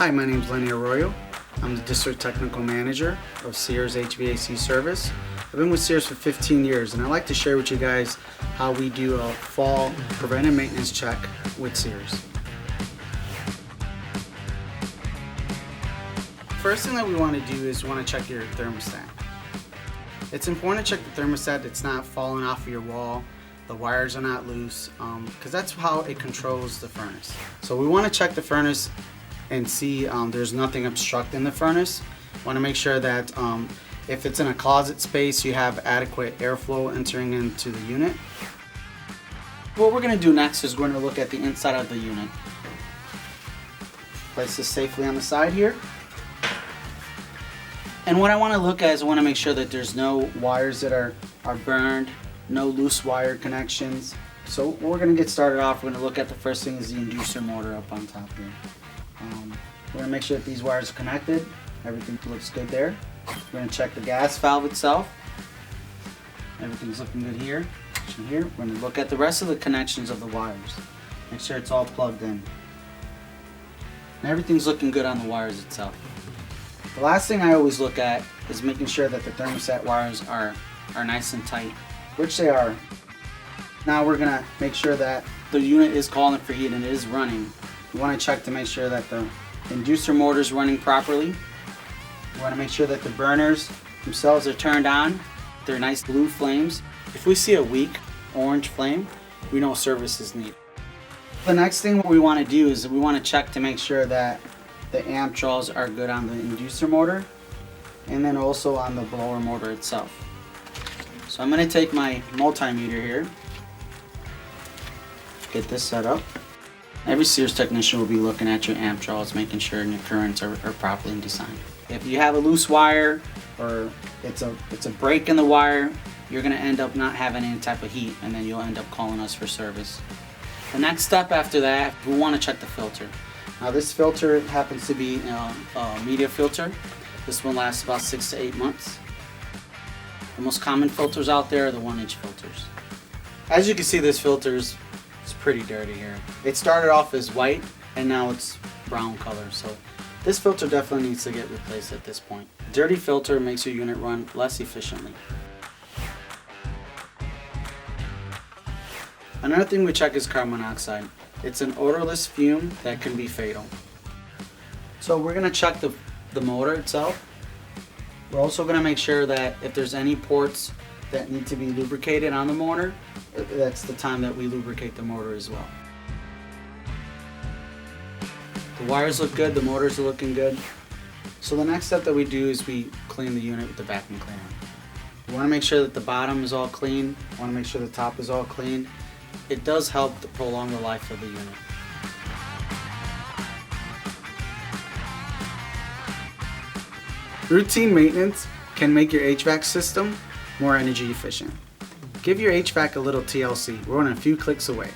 Hi, my name is Lenny Arroyo. I'm the District Technical Manager of Sears HVAC Service. I've been with Sears for 15 years, and I'd like to share with you guys how we do a fall preventive maintenance check with Sears. First thing that we want to do is check your thermostat. It's important to check the thermostat. It's not falling off of your wall, the wires are not loose, because that's how it controls the furnace. So we want to check the furnace and see there's nothing obstructing the furnace. Want to make sure that if it's in a closet space, you have adequate airflow entering into the unit. What we're going to do next is we're going to look at the inside of the unit. Place this safely on the side here. And what I want to look at is I want to make sure that there's no wires that are burned, no loose wire connections. So we're going to get started off. We're going to look at the first thing is the inducer motor up on top here. We're going to make sure that these wires are connected. Everything looks good there. We're going to check the gas valve itself. Everything's looking good here. We're going to look at the rest of the connections of the wires. Make sure it's all plugged in. And everything's looking good on the wires itself. The last thing I always look at is making sure that the thermostat wires are nice and tight, which they are. Now we're going to make sure that the unit is calling for heat and it is running. We want to check to make sure that the inducer motor is running properly. We want to make sure that the burners themselves are turned on. They're nice blue flames. If we see a weak orange flame, we know service is needed. The next thing we want to do is we want to check to make sure that the amp draws are good on the inducer motor and then also on the blower motor itself. So I'm going to take my multimeter here, get this set up. Every Sears technician will be looking at your amp draws, making sure your currents are properly designed. If you have a loose wire or it's a break in the wire, you're going to end up not having any type of heat, and then you'll end up calling us for service. The next step after that, we want to check the filter. Now this filter happens to be a media filter. This one lasts about 6 to 8 months. The most common filters out there are the 1-inch filters. As you can see, this filter is pretty dirty here. It started off as white and now it's brown color, so this filter definitely needs to get replaced at this point. Dirty filter makes your unit run less efficiently. Another thing we check is carbon monoxide. It's an odorless fume that can be fatal. So we're going to check the motor itself. We're also going to make sure that if there's any ports that need to be lubricated on the motor, that's the time that we lubricate the motor as well. The wires look good, the motors are looking good. So the next step that we do is we clean the unit with the vacuum cleaner. We want to make sure that the bottom is all clean. We want to make sure the top is all clean. It does help to prolong the life of the unit. Routine maintenance can make your HVAC system more energy efficient. Give your HVAC a little TLC. We're only a few clicks away.